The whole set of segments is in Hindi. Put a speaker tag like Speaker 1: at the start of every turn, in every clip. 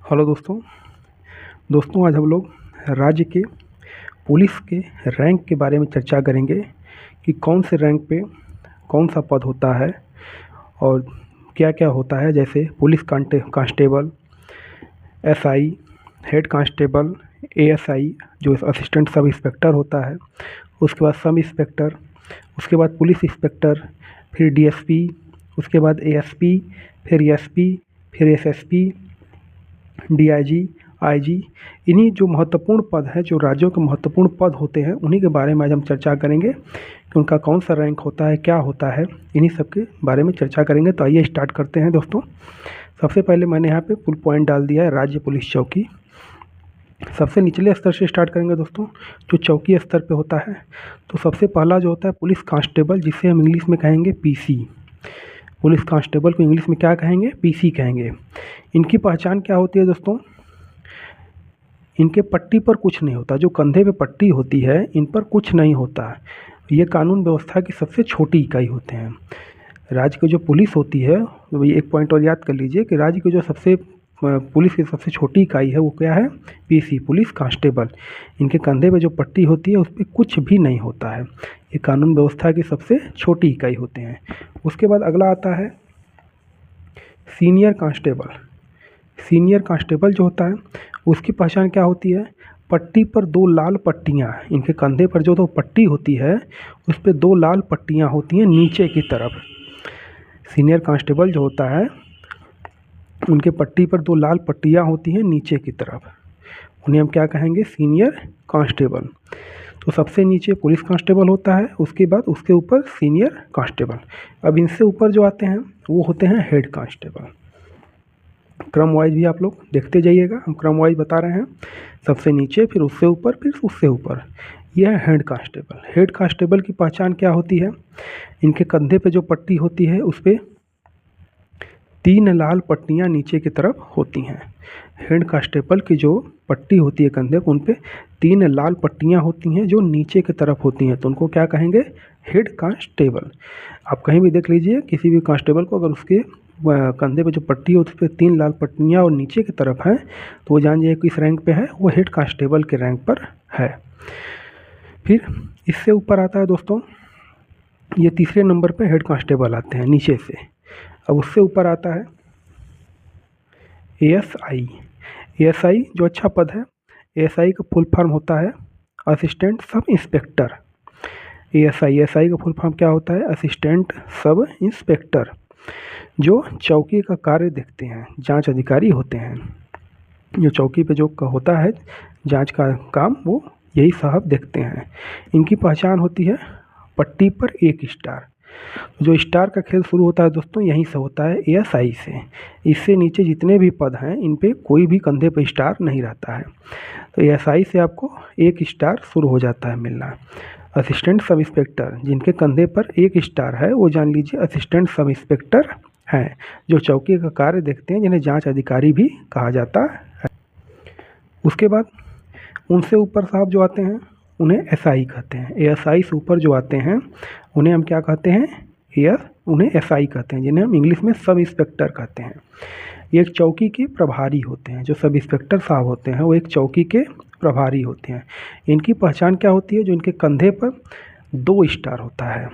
Speaker 1: हेलो दोस्तों आज हम लोग राज्य के पुलिस के रैंक के बारे में चर्चा करेंगे कि कौन से रैंक पे कौन सा पद होता है और क्या क्या होता है। जैसे police constable, SI, head constable, ASI जो असिस्टेंट सब इंस्पेक्टर होता है, उसके बाद सब इंस्पेक्टर, उसके बाद पुलिस इंस्पेक्टर, फिर डीएसपी, उसके बाद एएसपी, फिर एसपी, फिर एसएसपी, डीआईजी, आईजी। इन्हीं जो महत्वपूर्ण पद हैं, जो राज्यों के महत्वपूर्ण पद होते हैं, उन्हीं के बारे में आज हम चर्चा करेंगे कि उनका कौन सा रैंक होता है, क्या होता है, इन्हीं सब के बारे में चर्चा करेंगे। तो आइए स्टार्ट करते हैं दोस्तों। सबसे पहले मैंने यहाँ पे फुल पॉइंट डाल दिया है राज्य पुलिस चौकी। सबसे निचले स्तर से स्टार्ट करेंगे दोस्तों, जो चौकी स्तर पे होता है। तो सबसे पहला जो होता है पुलिस कांस्टेबल, जिसे हम इंग्लिश में कहेंगे पीसी। पुलिस कांस्टेबल को इंग्लिश में क्या कहेंगे? पीसी कहेंगे। इनकी पहचान क्या होती है दोस्तों? इनके पट्टी पर कुछ नहीं होता, जो कंधे पे पट्टी होती है इन पर कुछ नहीं होता। ये कानून व्यवस्था की सबसे छोटी इकाई होते हैं। राज्य की जो पुलिस होती है, तो एक पॉइंट और याद कर लीजिए कि राज्य की जो पुलिस की सबसे छोटी इकाई है वो क्या है? PC, police constable. इनके कंधे पे जो पट्टी होती है उस पर कुछ भी नहीं होता है। ये कानून व्यवस्था की सबसे छोटी इकाई होते हैं। उसके बाद अगला आता है सीनियर कांस्टेबल। सीनियर कांस्टेबल जो होता है उसकी पहचान क्या होती है? पट्टी पर दो लाल पट्टियाँ, इनके कंधे पर जो पट्टी होती है उस पर दो लाल पट्टियाँ होती हैं नीचे की तरफ। सीनियर कांस्टेबल जो होता है उनके पट्टी पर दो लाल पट्टियाँ होती हैं नीचे की तरफ, उन्हें हम क्या कहेंगे? Senior constable. तो सबसे नीचे पुलिस कांस्टेबल होता है, उसके बाद उसके ऊपर सीनियर कांस्टेबल। अब इनसे ऊपर जो आते हैं वो होते हैं हेड कांस्टेबल। क्रम वाइज भी आप लोग देखते जाइएगा, हम क्रम वाइज बता रहे हैं। सबसे नीचे, फिर उससे ऊपर, फिर उससे ऊपर। यह है हेड कांस्टेबल। हेड कांस्टेबल की पहचान क्या होती है? इनके कंधे पे जो पट्टी होती है उस पर 3 लाल पट्टियाँ नीचे की तरफ होती हैं। हेड कांस्टेबल की जो पट्टी होती है कंधे पर, उन पर 3 लाल पट्टियाँ होती हैं जो नीचे की तरफ होती हैं, तो उनको क्या कहेंगे? Head constable. आप कहीं भी देख लीजिए किसी भी कांस्टेबल को, अगर उसके कंधे पे जो पट्टी है उस पर 3 लाल पट्टियाँ और नीचे की तरफ हैं, तो वो जान जाइए किस रैंक पे है, वो हेड कांस्टेबल के रैंक पर है। फिर इससे ऊपर आता है दोस्तों, ये तीसरे नंबर पे हेड कांस्टेबल आते हैं नीचे से। अब उससे ऊपर आता है एएसआई। एएसआई जो अच्छा पद है, एएसआई का फुल फॉर्म होता है असिस्टेंट सब इंस्पेक्टर। एएसआई का फुल फॉर्म क्या होता है? असिस्टेंट सब इंस्पेक्टर, जो चौकी का कार्य देखते हैं, जांच अधिकारी होते हैं। जो चौकी पे जो होता है जांच का काम, वो यही साहब देखते हैं। इनकी पहचान होती है पट्टी पर 1 स्टार। जो स्टार का खेल शुरू होता है दोस्तों यहीं से होता है, एएसआई से। इससे नीचे जितने भी पद हैं इन पे कोई भी कंधे पे स्टार नहीं रहता है। तो एएसआई से आपको 1 स्टार शुरू हो जाता है मिलना। असिस्टेंट सब इंस्पेक्टर, जिनके कंधे पर 1 स्टार है, वो जान लीजिए असिस्टेंट सब इंस्पेक्टर हैं, जो चौकी का कार्य देखते हैं, जिन्हें जांच अधिकारी भी कहा जाता है। उसके बाद उनसे ऊपर साहब जो आते हैं उन्हें एसआई कहते हैं। एएसआई से ऊपर जो आते हैं उन्हें हम क्या कहते हैं? उन्हें एसआई कहते हैं, जिन्हें हम इंग्लिश में सब इंस्पेक्टर कहते हैं। ये एक चौकी के प्रभारी होते हैं। जो सब इंस्पेक्टर साहब होते हैं वो एक चौकी के प्रभारी होते हैं। इनकी पहचान क्या होती है? जो इनके कंधे पर 2 स्टार होता है।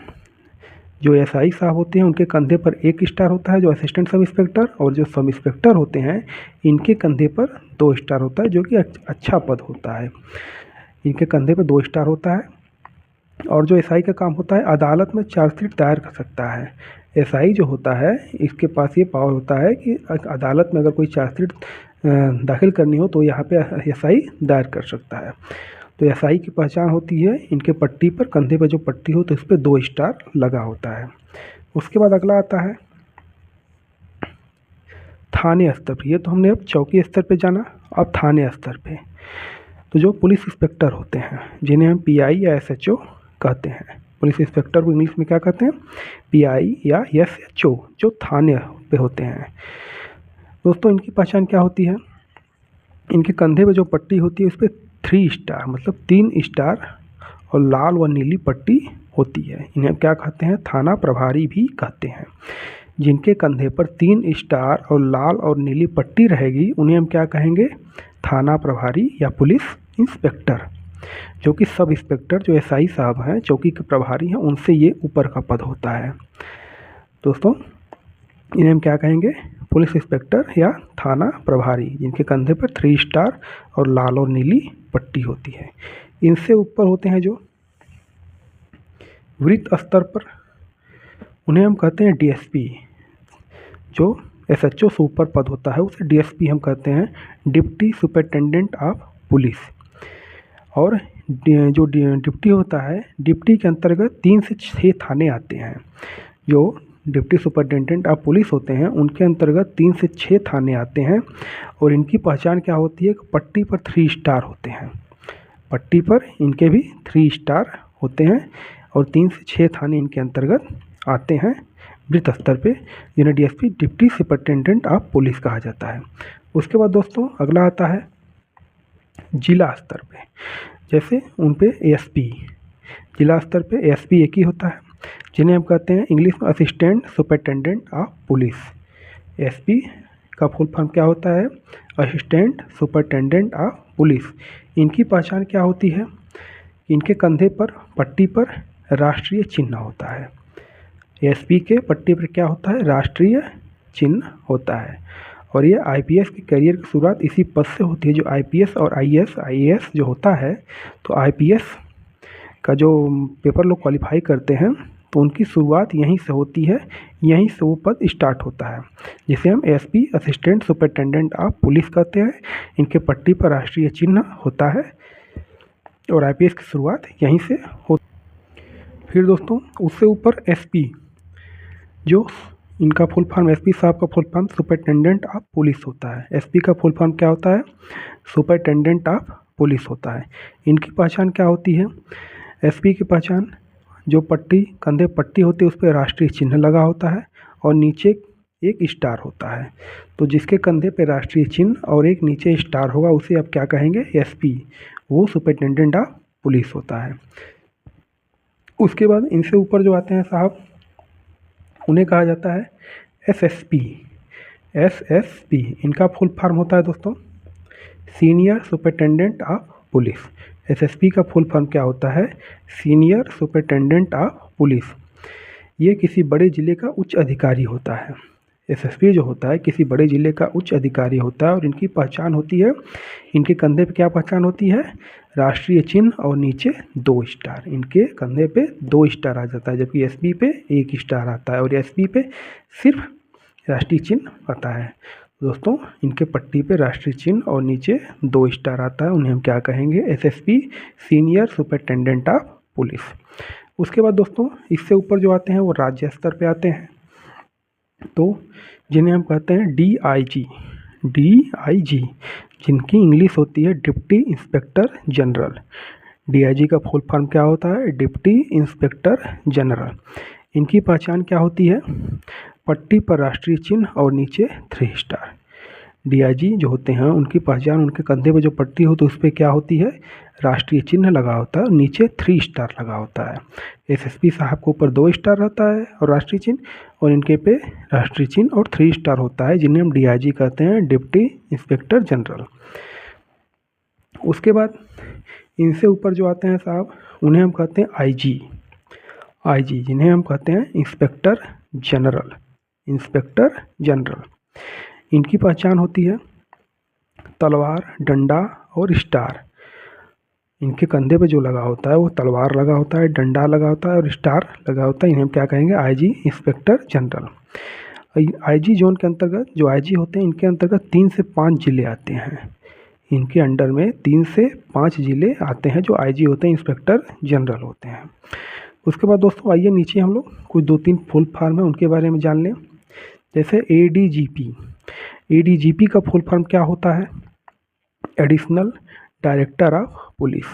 Speaker 1: जो एसआई साहब होते हैं उनके कंधे पर 1 स्टार होता है, जो असिस्टेंट सब इंस्पेक्टर, और जो सब इंस्पेक्टर होते हैं इनके कंधे पर 2 स्टार होता है, जो कि अच्छा पद होता है। इनके कंधे पर 2 स्टार होता है। और जो एसआई का काम होता है, अदालत में चार्जशीट दायर कर सकता है। एसआई जो होता है इसके पास ये पावर होता है कि अदालत में अगर कोई चार्जशीट दाखिल करनी हो तो यहाँ पे एसआई दायर कर सकता है। तो एसआई की पहचान होती है इनके पट्टी पर, कंधे पर जो पट्टी हो तो इस पर 2 स्टार लगा होता है। उसके बाद अगला आता है थाने स्तर पर। ये तो हमने अब चौकी स्तर पे जाना, अब थाने स्तर पे। तो जो पुलिस इंस्पेक्टर होते हैं, जिन्हें हम पीआई या एसएचओ कहते हैं। पुलिस इंस्पेक्टर को इंग्लिश में क्या कहते हैं? पीआई या एसएचओ, जो थाने पे होते हैं। दोस्तों इनकी पहचान क्या होती है? इनके कंधे पे जो पट्टी होती है उस पर 3 स्टार, मतलब 3 स्टार और लाल व नीली पट्टी होती है। इन्हें क्या कहते हैं? थाना प्रभारी भी कहते हैं। जिनके कंधे पर 3 स्टार और लाल और नीली पट्टी रहेगी उन्हें हम क्या कहेंगे? थाना प्रभारी या पुलिस इंस्पेक्टर। जो कि सब इंस्पेक्टर जो एसआई साहब हैं, चौकी के प्रभारी हैं, उनसे ये ऊपर का पद होता है। दोस्तों इन्हें हम क्या कहेंगे? पुलिस इंस्पेक्टर या थाना प्रभारी, जिनके कंधे पर 3 स्टार और लाल और नीली पट्टी होती है। इनसे ऊपर होते हैं जो वृत्त स्तर पर, उन्हें हम कहते हैं डीएसपी। जो एसएचओ से ऊपर पद होता है उसे डीएसपी हम कहते हैं, डिप्टी सुपरिटेंडेंट ऑफ पुलिस। और जो डिप्टी होता है, डिप्टी के अंतर्गत 3 से 6 थाने आते हैं। जो डिप्टी सुपरिटेंडेंट ऑफ पुलिस होते हैं उनके अंतर्गत 3 से 6 थाने आते हैं। और इनकी पहचान क्या होती है? पट्टी पर 3 स्टार होते हैं। पट्टी पर इनके भी 3 स्टार होते हैं और 3 से 6 थाने इनके अंतर्गत आते हैं वृत्त स्तर पे, जिन्हें DSP deputy superintendent of police कहा जाता है। उसके बाद दोस्तों अगला आता है जिला स्तर पे। जैसे उन पे एएसपी, जिला स्तर पे एएसपी एक ही होता है, जिन्हें हम कहते हैं इंग्लिश में assistant superintendent of police. ASP का फुल फॉर्म क्या होता है? Assistant superintendent of police. इनकी पहचान क्या होती है? इनके कंधे पर पट्टी पर राष्ट्रीय चिन्ह होता है। एएसपी के पट्टी पर क्या होता है? राष्ट्रीय चिन्ह होता है। और ये आईपीएस के करियर की शुरुआत इसी पद से होती है। जो आईपीएस और आईएएस जो होता है, तो आईपीएस का जो पेपर लोग क्वालिफाई करते हैं तो उनकी शुरुआत यहीं से होती है, यहीं से वो पद स्टार्ट होता है, जिसे हम ASP assistant superintendent of police कहते हैं। इनके पट्टी पर राष्ट्रीय चिन्ह होता है और आईपीएस की शुरुआत यहीं से होती। फिर दोस्तों उससे ऊपर एसपी, जो इनका फुल फॉर्म, एसपी साहब का full form superintendent of police होता है। एसपी का फुल फॉर्म क्या होता है? सुपरिटेंडेंट ऑफ पुलिस होता है। इनकी पहचान क्या होती है? एसपी की पहचान, जो पट्टी कंधे पट्टी होती है उस पर राष्ट्रीय चिन्ह लगा होता है और नीचे एक स्टार होता है। तो जिसके कंधे पे राष्ट्रीय चिन्ह और एक नीचे स्टार होगा उसे आप क्या कहेंगे? एसपी। वो सुपरिटेंडेंट ऑफ पुलिस होता है। उसके बाद इनसे ऊपर जो आते हैं साहब, उन्हें कहा जाता है एसएसपी। एसएसपी इनका फुल फॉर्म होता है दोस्तों senior superintendent of police. SSP का फुल फॉर्म क्या होता है? Senior superintendent of police. ये किसी बड़े ज़िले का उच्च अधिकारी होता है। एसएसपी जो होता है किसी बड़े ज़िले का उच्च अधिकारी होता है और इनकी पहचान होती है, इनके कंधे पे क्या पहचान होती है? राष्ट्रीय चिन्ह और नीचे 2 स्टार। इनके कंधे पे 2 स्टार आ जाता है, जबकि एसपी पे 1 स्टार आता है और एसपी पे सिर्फ राष्ट्रीय चिन्ह आता है। दोस्तों इनके पट्टी पे राष्ट्रीय चिन्ह और नीचे 2 स्टार आता है, उन्हें हम क्या कहेंगे? SSP, senior superintendent of police. उसके बाद दोस्तों इससे ऊपर जो आते हैं वो राज्य स्तर पे आते हैं, तो जिन्हें हम कहते हैं डीआईजी। डीआईजी जिनकी इंग्लिश होती है डिप्टी इंस्पेक्टर जनरल। डीआईजी का फुल फॉर्म क्या होता है? Deputy inspector general. इनकी पहचान क्या होती है? पट्टी पर राष्ट्रीय चिन्ह और नीचे 3 स्टार। डीआईजी जो होते हैं उनकी पहचान, उनके कंधे पर जो पट्टी हो तो उस पर क्या होती है? राष्ट्रीय चिन्ह लगा होता है और नीचे 3 स्टार लगा होता है। एसएसपी साहब के ऊपर 2 स्टार रहता है और राष्ट्रीय चिन्ह, और इनके पे राष्ट्रीय चिन्ह और 3 स्टार होता है, जिन्हें हम डीआईजी कहते हैं, डिप्टी इंस्पेक्टर जनरल। उसके बाद इनसे ऊपर जो आते हैं साहब, उन्हें हम कहते हैं आईजी। आईजी जिन्हें हम कहते हैं इंस्पेक्टर जनरल। इंस्पेक्टर जनरल इनकी पहचान होती है तलवार, डंडा और स्टार। इनके कंधे पे जो लगा होता है वो तलवार लगा होता है, डंडा लगा होता है और स्टार लगा होता है। इन्हें हम क्या कहेंगे? IG, inspector general. IG zone के अंतर्गत जो आईजी होते हैं इनके अंतर्गत 3 से 5 जिले आते हैं। इनके अंडर में 3 से 5 जिले आते हैं जो आईजी होते हैं, इंस्पेक्टर जनरल होते हैं। उसके बाद दोस्तों आइए नीचे हम लोग कुछ 2-3 फुल फॉर्म है उनके बारे में जान लें। जैसे एडीजीपी। एडीजीपी का फुल फॉर्म क्या होता है? Additional director of police.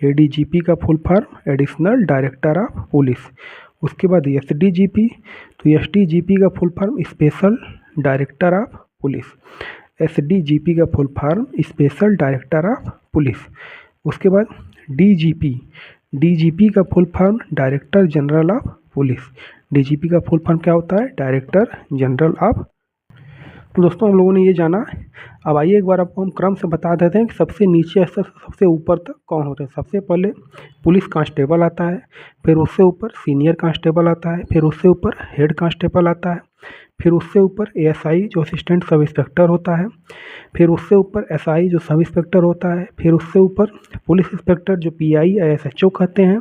Speaker 1: ADGP का full form additional director of police. उसके बाद एसडीजीपी, तो एसडीजीपी का full form special director of police. SDGP का full form special director of police. उसके बाद डीजीपी। डीजीपी का full form director general of police. DGP का फुल फॉर्म क्या होता है? Director general of. तो दोस्तों हम लोगों ने ये जाना। अब आइए एक बार आपको हम क्रम से बता देते हैं कि सबसे नीचे स्तर से सबसे ऊपर तक कौन होते हैं। सबसे पहले पुलिस कांस्टेबल आता है, फिर उससे ऊपर सीनियर कांस्टेबल आता है, फिर उससे ऊपर हेड कांस्टेबल आता है, फिर उससे ऊपर एएसआई जो असिस्टेंट सब इंस्पेक्टर होता है, फिर उससे ऊपर एसआई जो सब इंस्पेक्टर होता है, फिर उससे ऊपर पुलिस इंस्पेक्टर जो पीआई या एसएचओ कहते हैं,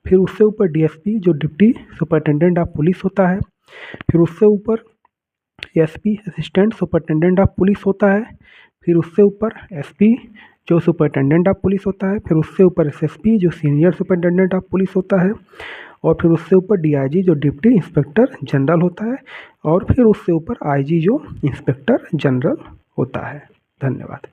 Speaker 1: फिर उससे ऊपर डीएसपी जो डिप्टी सुपरिटेंडेंट ऑफ पुलिस होता है, फिर उससे ऊपर SP assistant superintendent of police होता है, फिर उससे ऊपर एसपी जो सुपरिटेंडेंट ऑफ पुलिस होता है, फिर उससे ऊपर एसएसपी जो सीनियर सुपरिटेंडेंट ऑफ पुलिस होता है, और फिर उससे ऊपर डीआईजी जो डिप्टी इंस्पेक्टर जनरल होता है, और फिर उससे ऊपर आईजी जो इंस्पेक्टर जनरल होता है। धन्यवाद।